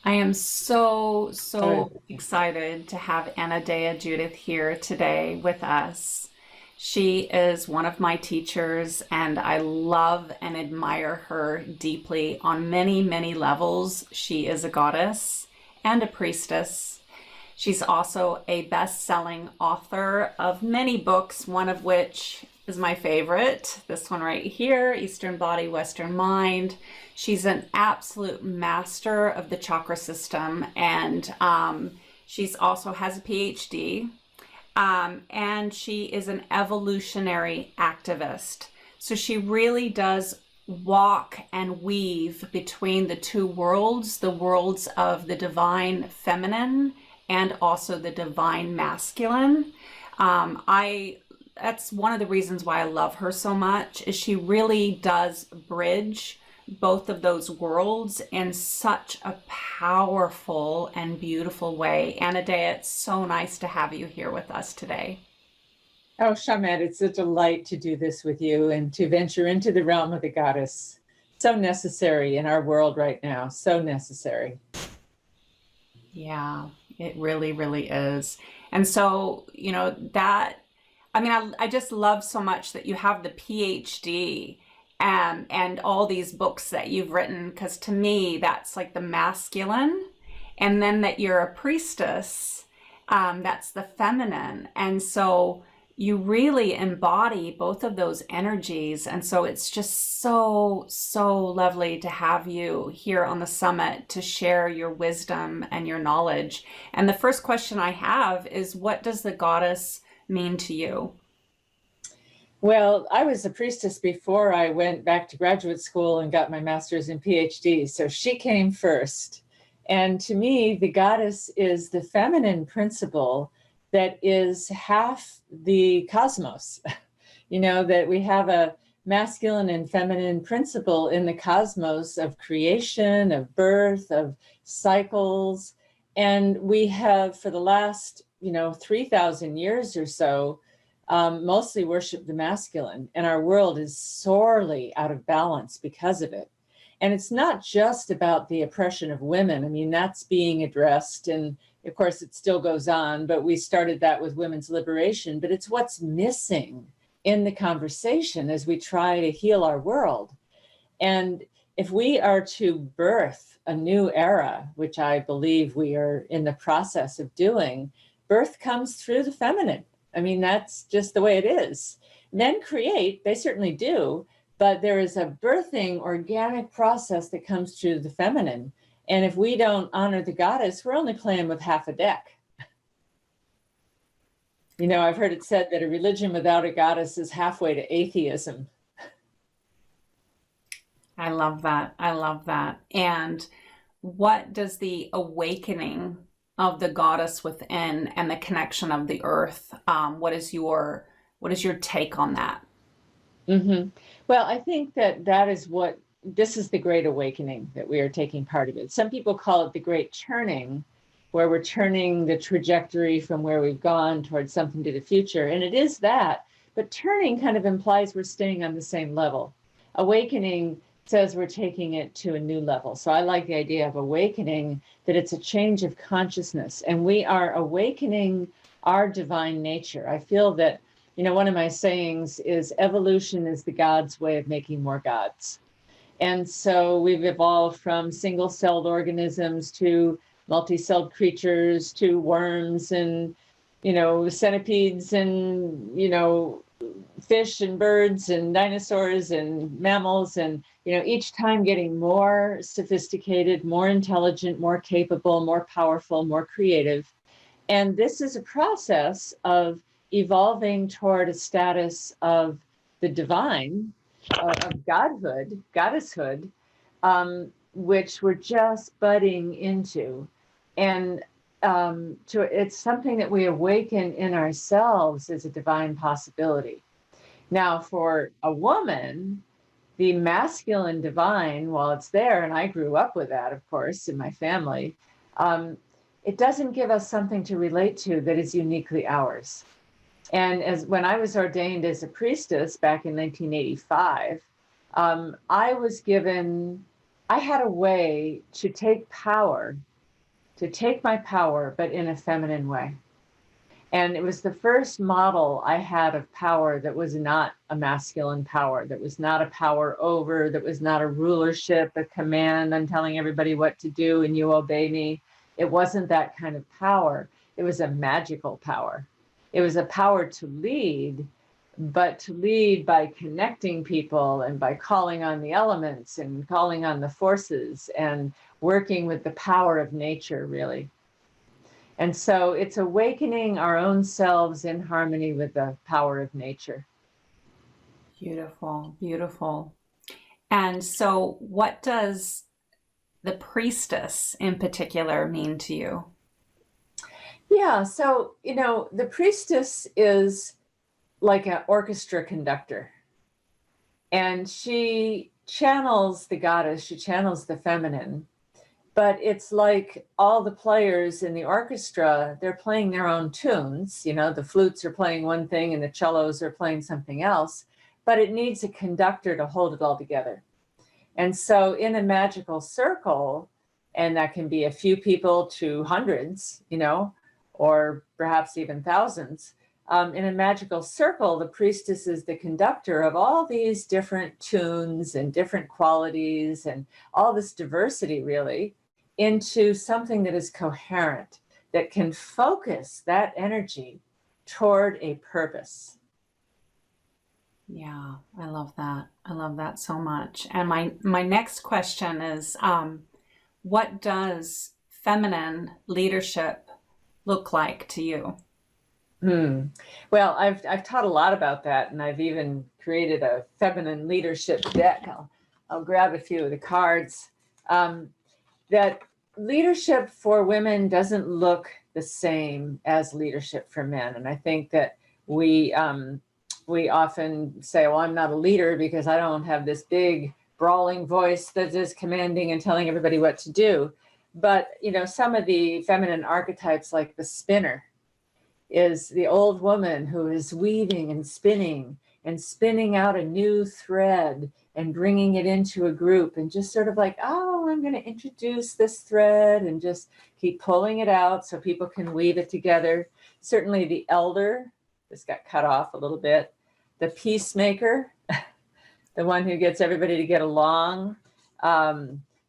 I am so excited to have Anodea Judith here today with us. She is one of my teachers, and I love and admire her deeply on many levels. She is a goddess and a priestess. She's also a best-selling author of many books, one of which is my favorite, this one right here, Eastern Body, Western Mind. She's an absolute master of the chakra system, and she's also has a PhD, and she is an evolutionary activist. So she really does walk and weave between the two worlds, the worlds of the divine feminine and also the divine masculine. That's one of the reasons why I love her so much, is she really does bridge both of those worlds in such a powerful and beautiful way. Anodea, it's so nice to have you here with us today. Oh, Schamet, it's a delight to do this with you and to venture into the realm of the goddess. So necessary in our world right now, so necessary. Yeah, it really is. And so, I just love so much that you have the PhD and all these books that you've written, because to me, that's like the masculine. And then that you're a priestess, that's the feminine. And so you really embody both of those energies. And so it's just so lovely to have you here on the summit to share your wisdom and your knowledge. And the first question I have is, what does the goddess mean to you? Well, I was a priestess before I went back to graduate school and got my master's and PhD. So she came first. And to me, the goddess is the feminine principle that is half the cosmos. That we have a masculine and feminine principle in the cosmos of creation, of birth, of cycles. And we have, for the last, 3,000 years or so, mostly worship the masculine, and our world is sorely out of balance because of it. And it's not just about the oppression of women. I mean, that's being addressed, and of course it still goes on, but we started that with women's liberation. But it's what's missing in the conversation as we try to heal our world. And if we are to birth a new era, which I believe we are in the process of doing, birth comes through the feminine. I mean, that's just the way it is. Men create, they certainly do, but there is a birthing organic process that comes through the feminine. And if we don't honor the goddess, we're only playing with half a deck. I've heard it said that a religion without a goddess is halfway to atheism. I love that. I love that. And what does the awakening of the goddess within and the connection of the earth, what is your take on that? Mm-hmm. Well, I think that is this is the great awakening that we are taking part of it. Some people call it the great turning, where we're turning the trajectory from where we've gone towards something to the future. And it is that, but turning kind of implies we're staying on the same level. Awakening says we're taking it to a new level. So I like the idea of awakening, that it's a change of consciousness, and we are awakening our divine nature. I feel that, one of my sayings is evolution is the God's way of making more gods. And so we've evolved from single-celled organisms to multi-celled creatures to worms and, centipedes and, fish and birds and dinosaurs and mammals, and each time getting more sophisticated, more intelligent, more capable, more powerful, more creative. And this is a process of evolving toward a status of the divine, of godhood, goddesshood, which we're just budding into. And it's something that we awaken in ourselves as a divine possibility. Now, for a woman, the masculine divine, while it's there, and I grew up with that, of course, in my family, it doesn't give us something to relate to that is uniquely ours. And when I was ordained as a priestess back in 1985, I had a way to take power to take my power, but in a feminine way. And it was the first model I had of power that was not a masculine power, that was not a power over, that was not a rulership, a command. I'm telling everybody what to do and you obey me. It wasn't that kind of power. It was a magical power. It was a power to lead, but to lead by connecting people and by calling on the elements and calling on the forces and working with the power of nature, really. And so it's awakening our own selves in harmony with the power of nature. Beautiful, beautiful. And so what does the priestess in particular mean to you? Yeah, so, the priestess is like an orchestra conductor. And she channels the goddess, she channels the feminine. But it's like all the players in the orchestra, they're playing their own tunes. The flutes are playing one thing and the cellos are playing something else, but it needs a conductor to hold it all together. And so in a magical circle, and that can be a few people to hundreds, or perhaps even thousands, in a magical circle, the priestess is the conductor of all these different tunes and different qualities and all this diversity, really, into something that is coherent, that can focus that energy toward a purpose. Yeah, I love that. I love that so much. And my next question is, what does feminine leadership look like to you? Well, I've taught a lot about that, and I've even created a feminine leadership deck. I'll grab a few of the cards. That leadership for women doesn't look the same as leadership for men, and I think that we often say, "Well, I'm not a leader because I don't have this big brawling voice that is commanding and telling everybody what to do." But some of the feminine archetypes, like the spinner, is the old woman who is weaving and spinning out a new thread and bringing it into a group and just sort of like, oh, I'm going to introduce this thread and just keep pulling it out so people can weave it together. Certainly the elder, this got cut off a little bit, the peacemaker, the one who gets everybody to get along.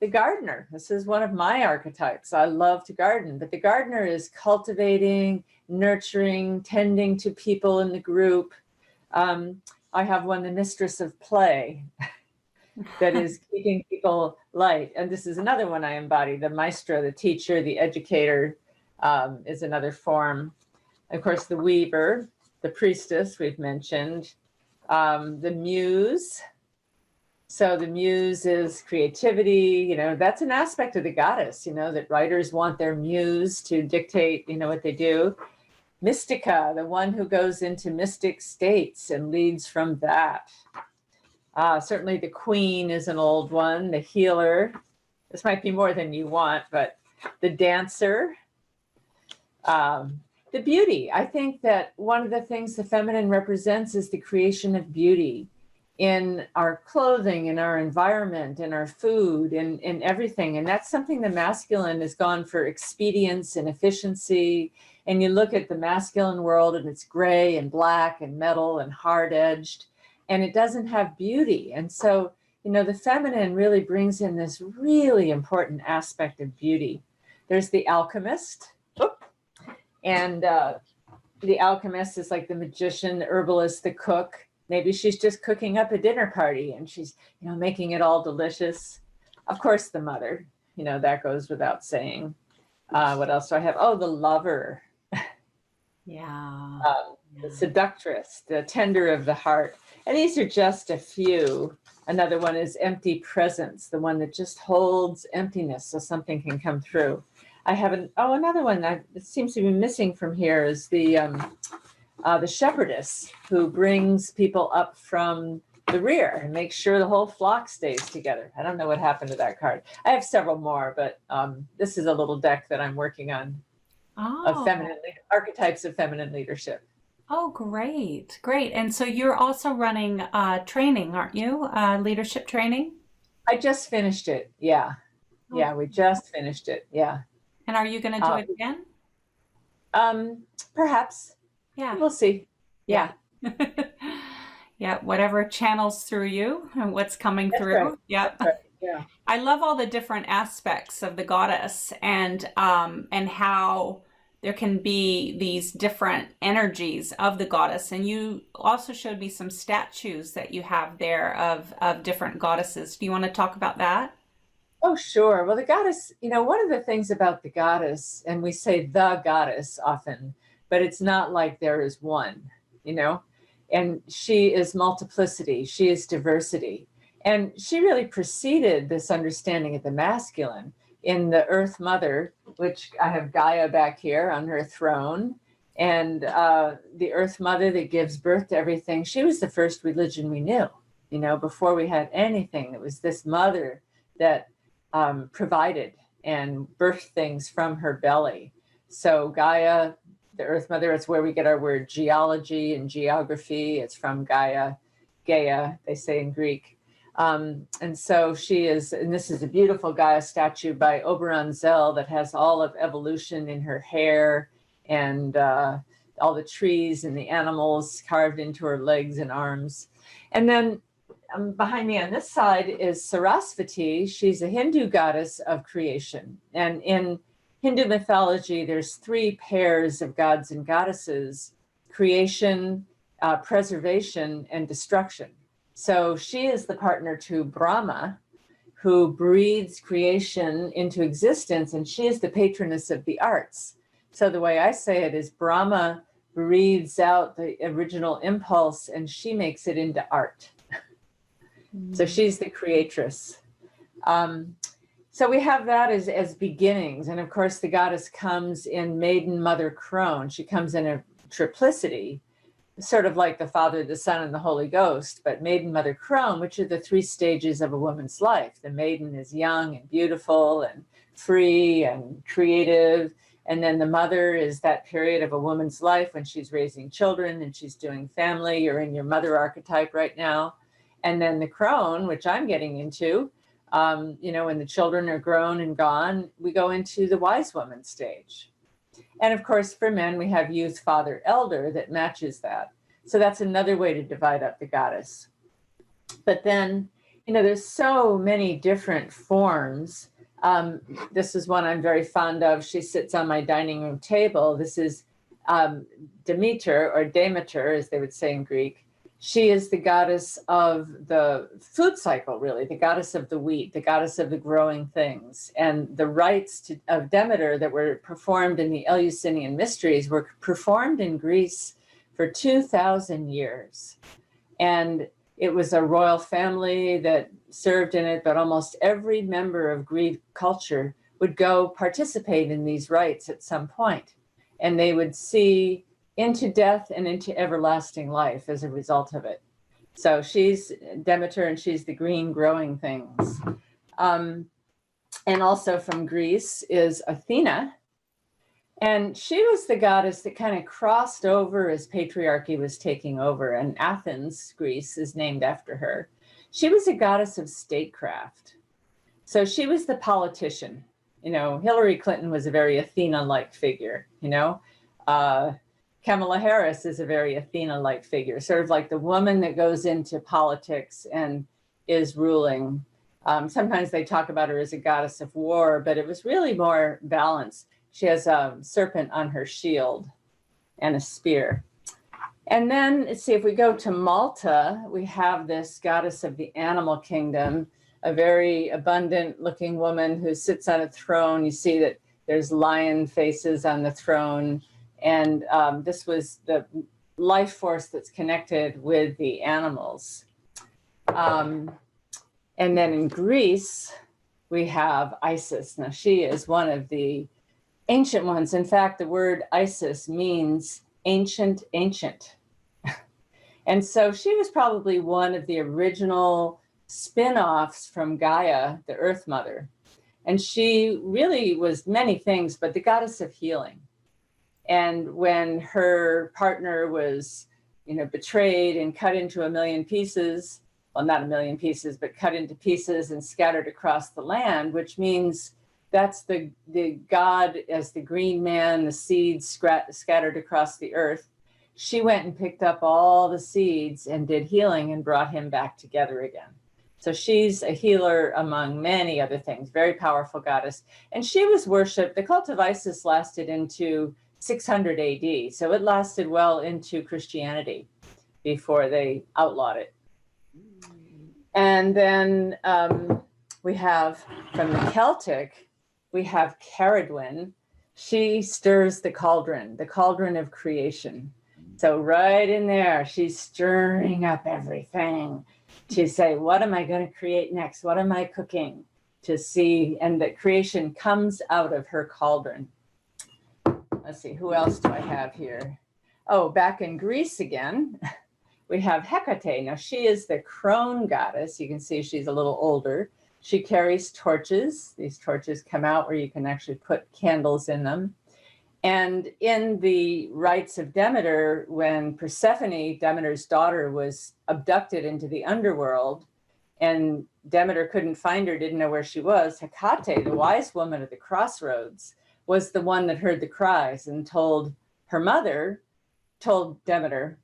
The gardener, this is one of my archetypes. I love to garden, but the gardener is cultivating, nurturing, tending to people in the group. I have one, the mistress of play, that is keeping people light. And this is another one I embody, the maestro, the teacher, the educator, is another form. Of course, the weaver, the priestess we've mentioned, the muse. So the muse is creativity, that's an aspect of the goddess, that writers want their muse to dictate, what they do. Mystica, the one who goes into mystic states and leads from that. Certainly the queen is an old one, the healer. This might be more than you want, but the dancer, the beauty. I think that one of the things the feminine represents is the creation of beauty in our clothing, in our environment, in our food, in everything. And that's something the masculine has gone for expedience and efficiency. And you look at the masculine world and it's gray and black and metal and hard-edged, and it doesn't have beauty. And so, the feminine really brings in this really important aspect of beauty. There's the alchemist. And the alchemist is like the magician, the herbalist, the cook. Maybe she's just cooking up a dinner party and she's, making it all delicious. Of course, the mother, that goes without saying. What else do I have? Oh, the lover. Yeah. The seductress, the tender of the heart. And these are just a few. Another one is empty presence, the one that just holds emptiness so something can come through. I have another one that seems to be missing from here is the shepherdess, who brings people up from the rear and makes sure the whole flock stays together. I don't know what happened to that card. I have several more, but this is a little deck that I'm working on of feminine archetypes of feminine leadership. Oh, great. Great. And so you're also running training, aren't you? Leadership training? I just finished it. Yeah. Yeah, we just finished it. Yeah. And are you going to do it again? Perhaps. Yeah. We'll see. Yeah. Yeah, whatever channels through you and what's coming That's through. right. Yep. That's right. Yeah. I love all the different aspects of the goddess and how there can be these different energies of the goddess. And you also showed me some statues that you have there of different goddesses. Do you want to talk about that? Oh, sure. Well, the goddess, one of the things about the goddess, and we say the goddess often, but it's not like there is one, and she is multiplicity, she is diversity. And she really preceded this understanding of the masculine in the Earth Mother, which I have Gaia back here on her throne, and the Earth Mother that gives birth to everything. She was the first religion we knew, before we had anything. It was this mother that provided and birthed things from her belly. So Gaia, the Earth Mother, it's where we get our word geology and geography. It's from Gaia, they say in Greek. And so she is, and this is a beautiful Gaia statue by Oberon Zell that has all of evolution in her hair and all the trees and the animals carved into her legs and arms. And then behind me on this side is Sarasvati. She's a Hindu goddess of creation. And in Hindu mythology, there's 3 pairs of gods and goddesses: creation, preservation, and destruction. So she is the partner to Brahma, who breathes creation into existence, and she is the patroness of the arts. So the way I say it is Brahma breathes out the original impulse, and she makes it into art. So she's the creatress. So we have that as beginnings. And of course, the goddess comes in maiden, mother, crone. She comes in a triplicity, sort of like the Father, the Son, and the Holy Ghost, but maiden, mother, crone, which are the 3 stages of a woman's life. The maiden is young and beautiful and free and creative. And then the mother is that period of a woman's life when she's raising children and she's doing family. You're in your mother archetype right now. And then the crone, which I'm getting into, when the children are grown and gone, we go into the wise woman stage. And of course, for men, we have youth, father, elder that matches that. So that's another way to divide up the goddess. But then, there's so many different forms. This is one I'm very fond of. She sits on my dining room table. This is Demeter, or Demeter, as they would say in Greek. She is the goddess of the food cycle, really, the goddess of the wheat, the goddess of the growing things. And the rites of Demeter that were performed in the Eleusinian mysteries were performed in Greece for 2,000 years. And it was a royal family that served in it, but almost every member of Greek culture would go participate in these rites at some point. And they would see into death and into everlasting life as a result of it. So she's Demeter, and she's the green growing things. And also from Greece is Athena. And she was the goddess that kind of crossed over as patriarchy was taking over. And Athens, Greece, is named after her. She was a goddess of statecraft. So she was the politician. Hillary Clinton was a very Athena-like figure, Kamala Harris is a very Athena-like figure, sort of like the woman that goes into politics and is ruling. Sometimes they talk about her as a goddess of war, but it was really more balanced. She has a serpent on her shield and a spear. And then, let's see, if we go to Malta, we have this goddess of the animal kingdom, a very abundant looking woman who sits on a throne. You see that there's lion faces on the throne. And this was the life force that's connected with the animals. And then in Greece, we have Isis. Now, she is one of the ancient ones. In fact, the word Isis means ancient, ancient. And so she was probably one of the original spin-offs from Gaia, the Earth Mother. And she really was many things, but the goddess of healing. And when her partner was, betrayed and cut into a million pieces, well, not a million pieces, but cut into pieces and scattered across the land, which means that's the god as the green man, the seeds scattered across the earth. She went and picked up all the seeds and did healing and brought him back together again. So she's a healer among many other things, very powerful goddess. And she was worshipped. The cult of Isis lasted into 600 AD. So it lasted well into Christianity before they outlawed it. And then we have, from the Celtic, we have Caradwyn. She stirs the cauldron of creation. So right in there, she's stirring up everything to say, what am I going to create next? What am I cooking? To see, and that creation comes out of her cauldron. Let's see, who else do I have here? Oh, back in Greece again, we have Hecate. Now, she is the crone goddess. You can see she's a little older. She carries torches. These torches come out where you can actually put candles in them. And in the rites of Demeter, when Persephone, Demeter's daughter, was abducted into the underworld, and Demeter couldn't find her, didn't know where she was, Hecate, the wise woman at the crossroads, was the one that heard the cries and told Demeter,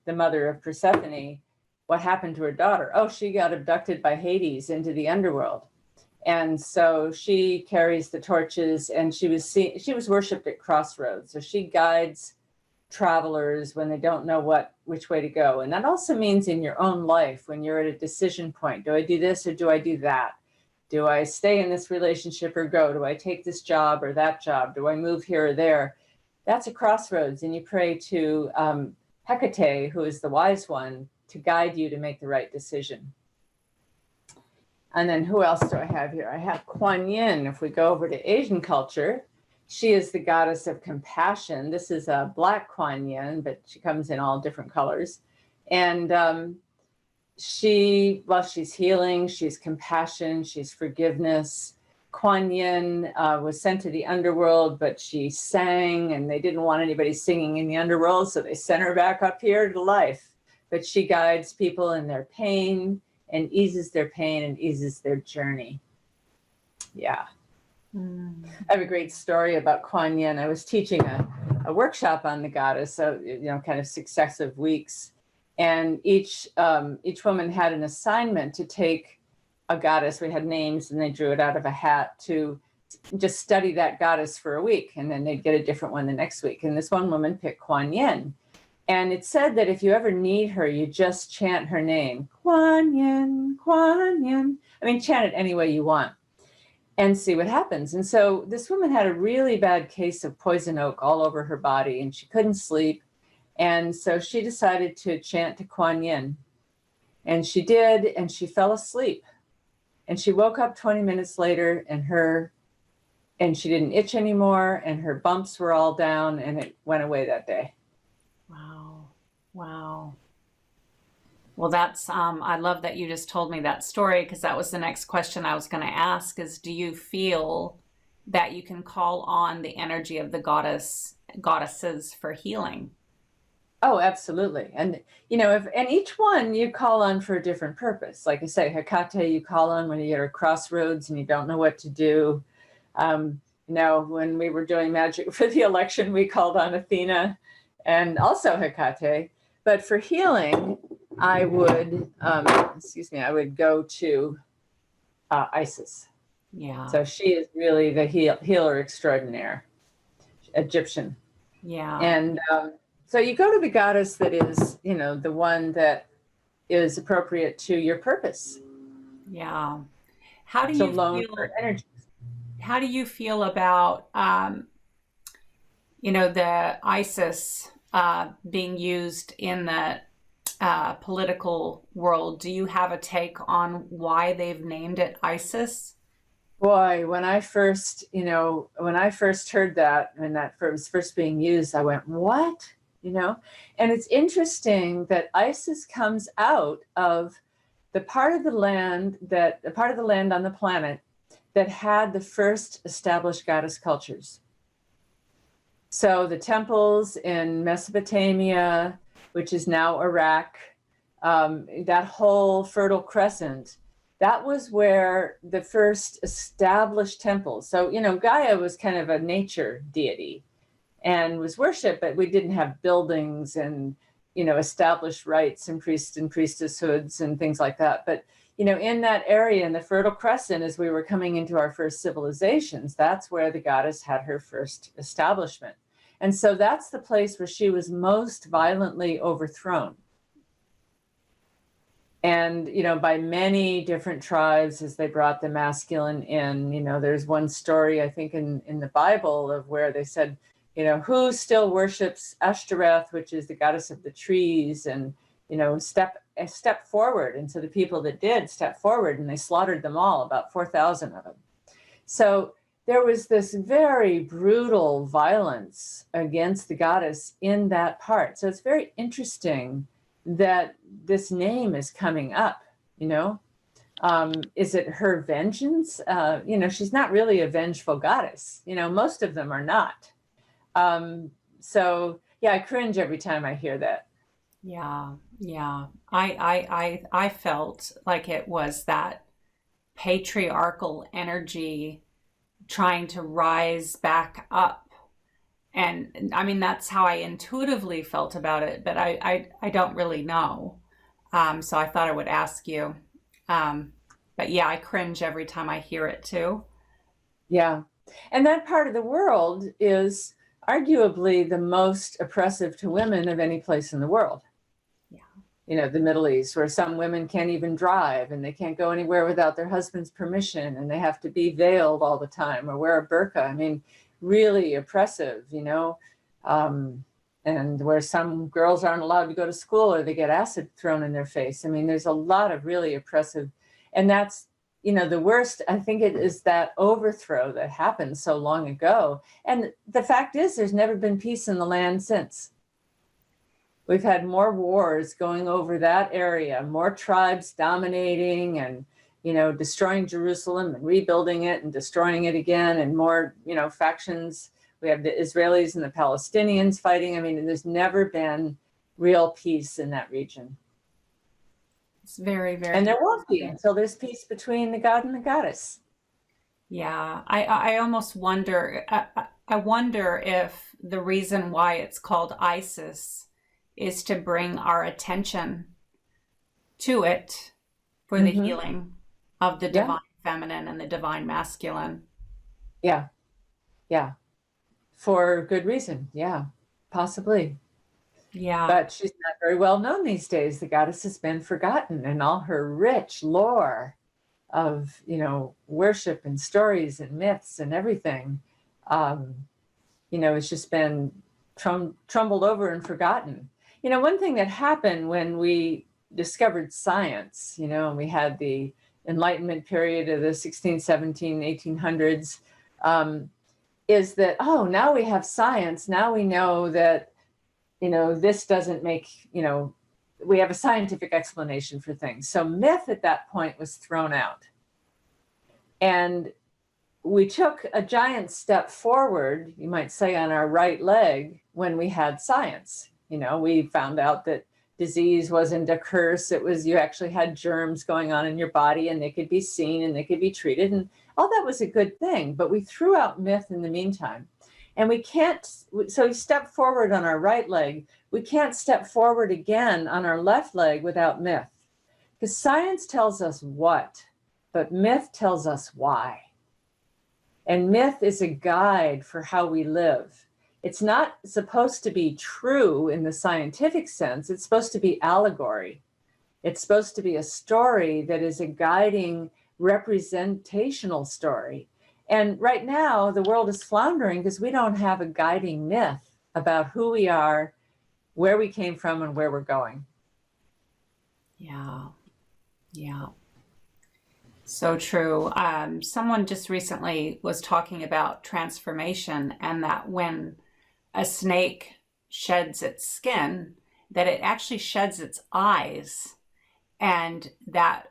the mother of Persephone, what happened to her daughter. Oh, she got abducted by Hades into the underworld. And so she carries the torches, and she was worshipped at crossroads. So she guides travelers when they don't know which way to go. And that also means in your own life, when you're at a decision point, do I do this or do I do that? Do I stay in this relationship or go? Do I take this job or that job? Do I move here or there? That's a crossroads. And you pray to Hecate, who is the wise one, to guide you to make the right decision. And then who else do I have here? I have Kuan Yin. If we go over to Asian culture, she is the goddess of compassion. This is a black Kuan Yin, but she comes in all different colors. And she's healing, she's compassion, she's forgiveness. Kuan Yin was sent to the underworld, but she sang, and they didn't want anybody singing in the underworld, so they sent her back up here to life. But she guides people in their pain, and eases their pain and eases their journey. Yeah. I have a great story about Kuan Yin. I was teaching a workshop on the goddess, so, kind of successive weeks. And each woman had an assignment to take a goddess. We had names, and they drew it out of a hat to just study that goddess for a week. And then they'd get a different one the next week. And this one woman picked Kuan Yin. And it said that if you ever need her, you just chant her name, Kuan Yin, Kuan Yin. I mean, chant it any way you want and see what happens. And so this woman had a really bad case of poison oak all over her body, and she couldn't sleep. And so she decided to chant to Kuan Yin. And she did, and she fell asleep. And she woke up 20 minutes later, and she didn't itch anymore, and her bumps were all down, and it went away that day. Wow. Well, that's, I love that you just told me that story, because that was the next question I was going to ask is, do you feel that you can call on the energy of the goddesses for healing? Oh, absolutely. And, and each one you call on for a different purpose. Like I say, Hecate, you call on when you're at a crossroads and you don't know what to do. When we were doing magic for the election, we called on Athena and also Hecate. But for healing, I would, I would go to Isis. Yeah. So she is really the healer extraordinaire, Egyptian. Yeah. And so you go to the goddess that is, the one that is appropriate to your purpose. Yeah. How do you feel about, the Isis being used in the political world? Do you have a take on why they've named it Isis? Boy, when I first heard that, when that was first being used, I went, what? And it's interesting that Isis comes out of the part of the land on the planet that had the first established goddess cultures. So the temples in Mesopotamia, which is now Iraq, that whole Fertile Crescent that was where the first established temples. So, Gaia was kind of a nature deity and was worshipped, but we didn't have buildings and, established rites and priests and priestesshoods and things like that. But, in that area in the Fertile Crescent, as we were coming into our first civilizations, that's where the goddess had her first establishment. And so that's the place where she was most violently overthrown. And, by many different tribes as they brought the masculine in. There's one story, I think, in the Bible of where they said, who still worships Ashtoreth, which is the goddess of the trees, and, step forward. And so the people that did step forward, and they slaughtered them all, about 4,000 of them. So there was this very brutal violence against the goddess in that part. So it's very interesting that this name is coming up, is it her vengeance? She's not really a vengeful goddess. Most of them are not. So yeah, I cringe every time I hear that. Yeah. I felt like it was that patriarchal energy trying to rise back up. And I mean, that's how I intuitively felt about it, but I don't really know. So I thought I would ask you. But yeah, I cringe every time I hear it too. Yeah. And that part of the world is arguably the most oppressive to women of any place in the world. Yeah. The Middle East, where some women can't even drive and they can't go anywhere without their husband's permission, and they have to be veiled all the time or wear a burqa. I mean, really oppressive, and where some girls aren't allowed to go to school or they get acid thrown in their face. I mean, there's a lot of really oppressive, and that's, the worst. I think it is that overthrow that happened so long ago. And the fact is, there's never been peace in the land since. We've had more wars going over that area, more tribes dominating and, destroying Jerusalem and rebuilding it and destroying it again, and more, factions. We have the Israelis and the Palestinians fighting. I mean, there's never been real peace in that region. It's very, very. And there won't be until there's peace between the god and the goddess. Yeah, I almost wonder, I wonder if the reason why it's called Isis is to bring our attention to it for the healing of the divine feminine and the divine masculine. Yeah. For good reason. Yeah, possibly. Yeah. But she's not very well known these days. The goddess has been forgotten, and all her rich lore of, worship and stories and myths and everything, it's just been trumbled over and forgotten. One thing that happened when we discovered science, and we had the Enlightenment period of the 16, 17, 1800s, is that, now we have science. Now we know that, this doesn't make, we have a scientific explanation for things. So myth at that point was thrown out. And we took a giant step forward, you might say, on our right leg when we had science. We found out that disease wasn't a curse. It was, you actually had germs going on in your body, and they could be seen and they could be treated. And all that was a good thing. But we threw out myth in the meantime. And we can't, so we step forward on our right leg. We can't step forward again on our left leg without myth. Because science tells us what, but myth tells us why. And myth is a guide for how we live. It's not supposed to be true in the scientific sense. It's supposed to be allegory. It's supposed to be a story that is a guiding representational story. And right now, the world is floundering because we don't have a guiding myth about who we are, where we came from, and where we're going. Yeah. So true. Someone just recently was talking about transformation, and that when a snake sheds its skin, that it actually sheds its eyes. And that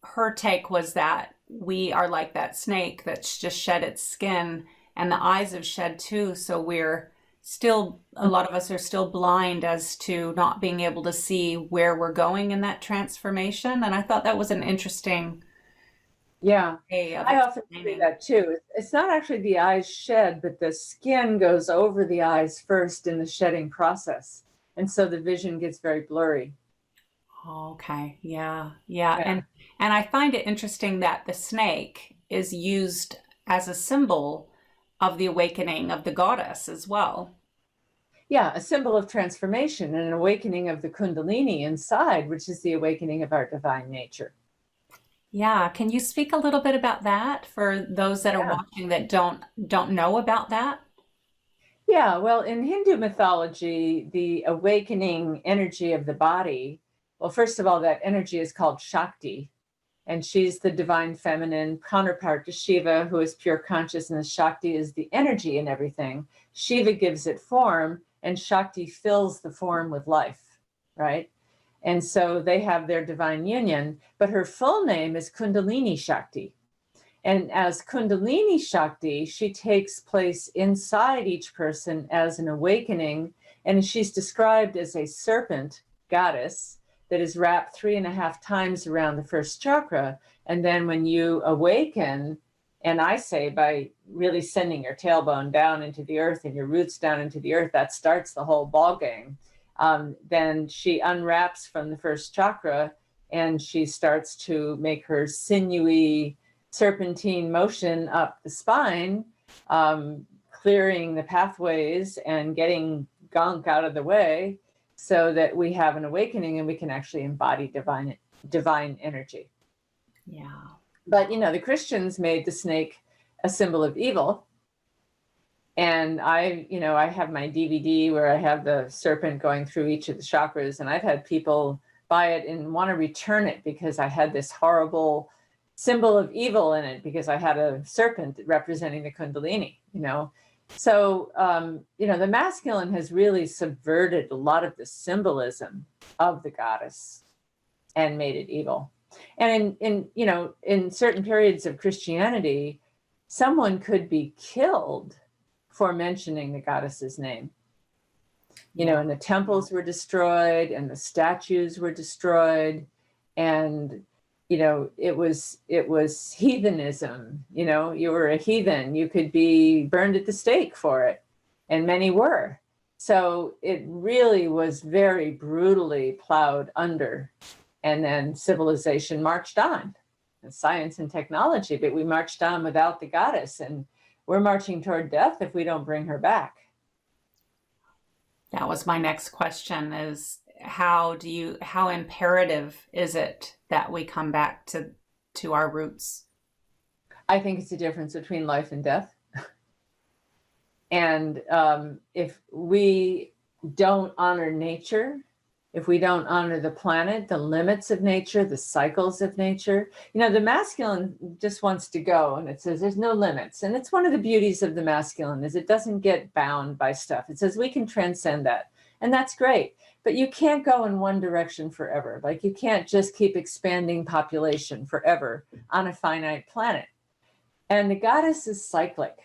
her take was that we are like that snake that's just shed its skin, and the eyes have shed too. So we're still, a lot of us are still blind as to not being able to see where we're going in that transformation. And I thought that was an interesting Yeah, way of I often say explaining. that too. It's not actually the eyes shed, but the skin goes over the eyes first in the shedding process. And so the vision gets very blurry. Okay, yeah, yeah. Yeah. And I find it interesting that the snake is used as a symbol of the awakening of the goddess as well. Yeah, a symbol of transformation and an awakening of the Kundalini inside, which is the awakening of our divine nature. Yeah, can you speak a little bit about that for those that are Yeah. watching that don't know about that? Yeah, well, in Hindu mythology, the awakening energy of the body, well, first of all, that energy is called Shakti, and she's the divine feminine counterpart to Shiva, who is pure consciousness. Shakti is the energy in everything. Shiva gives it form, and Shakti fills the form with life, right? And so they have their divine union, but her full name is Kundalini Shakti. And as Kundalini Shakti, she takes place inside each person as an awakening. And she's described as a serpent goddess that is wrapped 3.5 times around the first chakra. And then when you awaken, and I say by really sending your tailbone down into the earth and your roots down into the earth, that starts the whole ball game. Then she unwraps from the first chakra and she starts to make her sinewy serpentine motion up the spine, clearing the pathways and getting gunk out of the way so that we have an awakening and we can actually embody divine energy. Yeah. But, the Christians made the snake a symbol of evil. And I have my DVD where I have the serpent going through each of the chakras, and I've had people buy it and want to return it because I had this horrible symbol of evil in it because I had a serpent representing the Kundalini, So, the masculine has really subverted a lot of the symbolism of the goddess and made it evil. And in certain periods of Christianity, someone could be killed for mentioning the goddess's name. And the temples were destroyed and the statues were destroyed. And it was heathenism. You were a heathen. You could be burned at the stake for it, and many were. So it really was very brutally plowed under, and then civilization marched on, and science and technology. But we marched on without the goddess, and we're marching toward death if we don't bring her back. That was my next question is how imperative is it that we come back to our roots? I think it's the difference between life and death. And if we don't honor nature, if we don't honor the planet, the limits of nature, the cycles of nature, the masculine just wants to go, and it says there's no limits. And it's one of the beauties of the masculine is it doesn't get bound by stuff. It says we can transcend that. And that's great. But you can't go in one direction forever. Like you can't just keep expanding population forever on a finite planet. And the goddess is cyclic.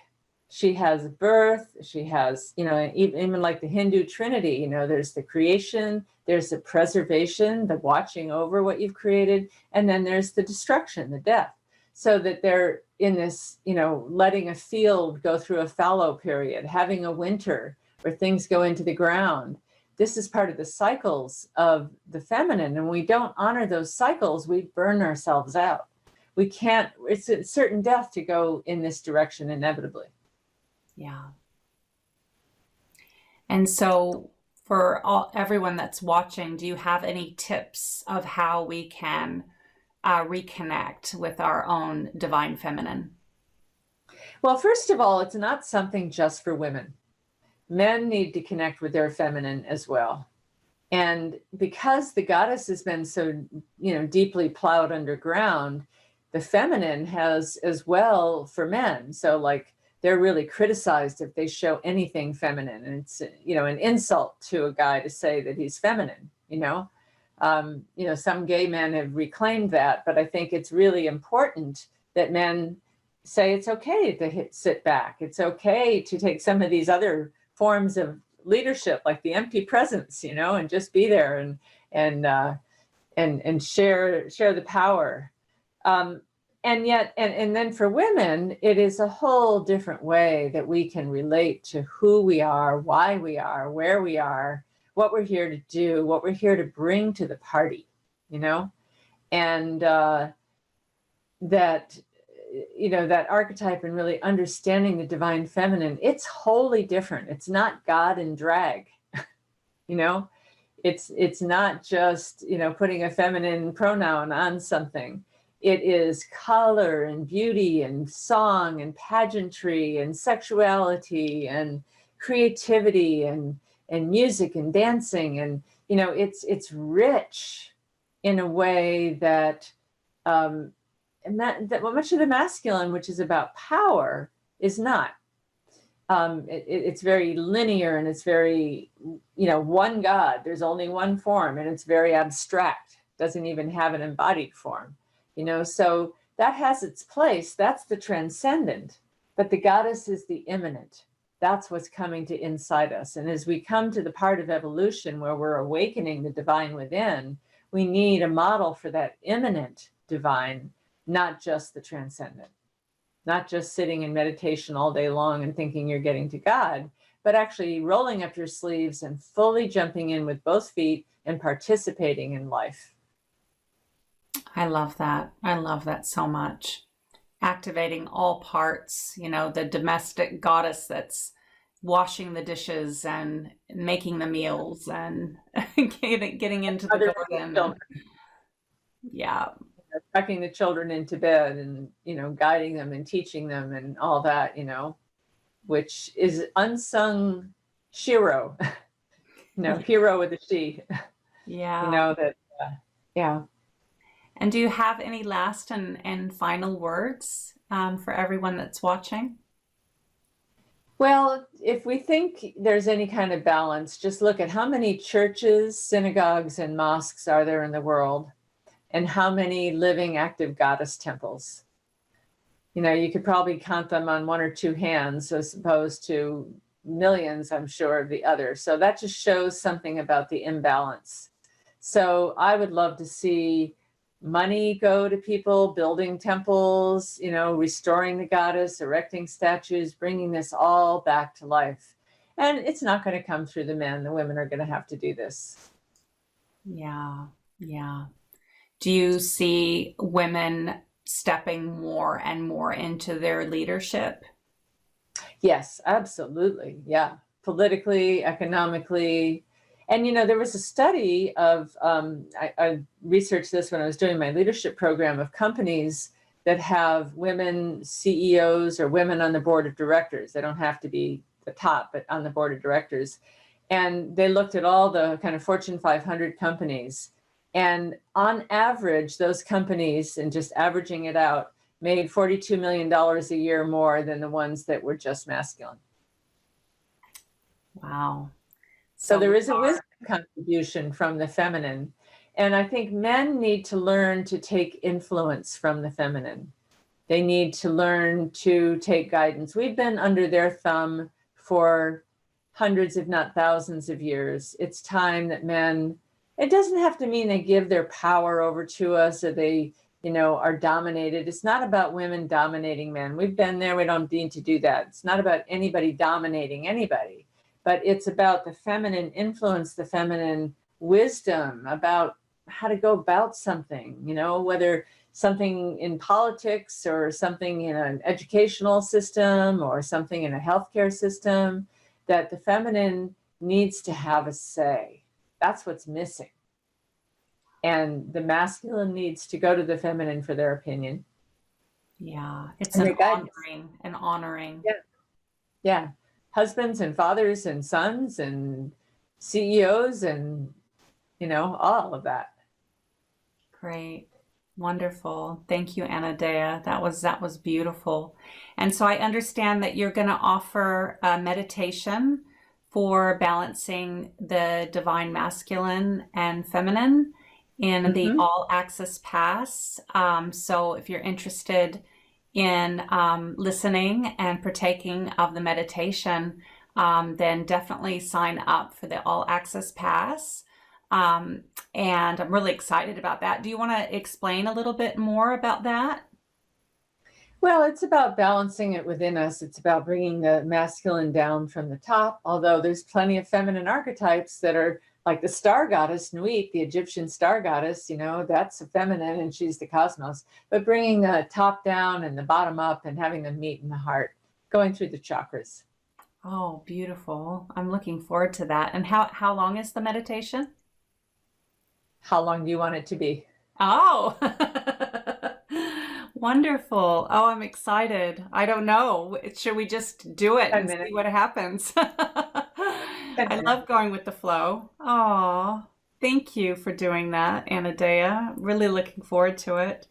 She has birth, she has, even like the Hindu Trinity, there's the creation, there's the preservation, the watching over what you've created, and then there's the destruction, the death. So that they're in this, letting a field go through a fallow period, having a winter where things go into the ground. This is part of the cycles of the feminine, and we don't honor those cycles, we burn ourselves out. We can't, it's a certain death to go in this direction inevitably. Yeah. And so for everyone that's watching, do you have any tips of how we can reconnect with our own divine feminine? Well, first of all, it's not something just for women. Men need to connect with their feminine as well. And because the goddess has been so, deeply plowed underground, the feminine has as well for men. So like, they're really criticized if they show anything feminine. And it's, an insult to a guy to say that he's feminine, some gay men have reclaimed that, but I think it's really important that men say it's okay to sit back. It's okay to take some of these other forms of leadership, like the empty presence, and just be there and share the power. and yet, and then for women, it is a whole different way that we can relate to who we are, why we are, where we are, what we're here to do, what we're here to bring to the party, you know? And that, you know, that archetype and really understanding the divine feminine, it's wholly different. It's not God in drag, you know? It's not just, you know, putting a feminine pronoun on something. It is color and beauty and song and pageantry and sexuality and creativity and music and dancing. And, you know, it's rich in a way that, that much of the masculine, which is about power, is not. It's very linear, and it's very, you know, one God, there's only one form, and it's very abstract, doesn't even have an embodied form, you know, so that has its place. That's the transcendent, but the goddess is the immanent. That's what's coming to inside us. And as we come to the part of evolution where we're awakening the divine within, we need a model for that immanent divine, not just the transcendent. Not just sitting in meditation all day long and thinking you're getting to God, but actually rolling up your sleeves and fully jumping in with both feet and participating in life. I love that. I love that so much. Activating all parts, you know, the domestic goddess that's washing the dishes and making the meals and getting into the garden. Yeah. Tucking the children into bed and, you know, guiding them and teaching them and all that, you know, which is unsung hero, you know, hero with a she. Yeah. You know, that, yeah. And do you have any last and final words for everyone that's watching? Well, if we think there's any kind of balance, just look at how many churches, synagogues, and mosques are there in the world, and how many living active goddess temples. You know, you could probably count them on one or two hands as opposed to millions, I'm sure, of the other. So that just shows something about the imbalance. So I would love to see money go to people building temples, you know, restoring the goddess, erecting statues, bringing this all back to life. And it's not going to come through the men. The women are going to have to do this. Yeah, yeah. Do you see women stepping more and more into their leadership? Yes, absolutely. Yeah. Politically, economically. And, you know, there was a study of, I researched this when I was doing my leadership program, of companies that have women CEOs or women on the board of directors. They don't have to be the top, but on the board of directors. And they looked at all the kind of Fortune 500 companies. And on average, those companies, and just averaging it out, made $42 million a year more than the ones that were just masculine. Wow. So there is a wisdom contribution from the feminine. And I think men need to learn to take influence from the feminine. They need to learn to take guidance. We've been under their thumb for hundreds, if not thousands of years. It's time that men, it doesn't have to mean they give their power over to us or they, you know, are dominated. It's not about women dominating men. We've been there. We don't need to do that. It's not about anybody dominating anybody, but it's about the feminine influence, the feminine wisdom about how to go about something, you know, whether something in politics or something in an educational system or something in a healthcare system, that the feminine needs to have a say. That's what's missing. And the masculine needs to go to the feminine for their opinion. Yeah, it's an honoring. Yeah. Yeah. Husbands and fathers and sons and CEOs and, you know, all of that. Great. Wonderful. Thank you, Anodea. That was beautiful. And so I understand that you're going to offer a meditation for balancing the divine masculine and feminine in the All Access Pass. So if you're interested in listening and partaking of the meditation, then definitely sign up for the All Access Pass. And I'm really excited about that. Do you want to explain a little bit more about that? Well, it's about balancing it within us. It's about bringing the masculine down from the top, although there's plenty of feminine archetypes that are like the star goddess, Nuit, the Egyptian star goddess, that's a feminine and she's the cosmos. But bringing the top down and the bottom up and having them meet in the heart, going through the chakras. Oh, beautiful. I'm looking forward to that. And how long is the meditation? How long do you want it to be? Oh, wonderful. Oh, I'm excited. I don't know. Should we just do it 10 and see minutes. what happens? 10 I minutes. love going with the flow. Oh, thank you for doing that, Anodea. Really looking forward to it.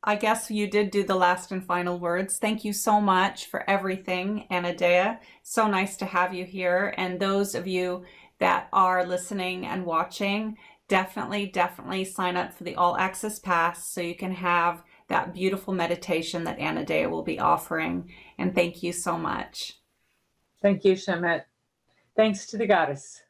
I guess you did do the last and final words. Thank you so much for everything, Anodea. So nice to have you here. And those of you that are listening and watching, definitely sign up for the All Access Pass so you can have that beautiful meditation that Anodea will be offering. And thank you so much. Thank you, Schamet. Thanks to the goddess.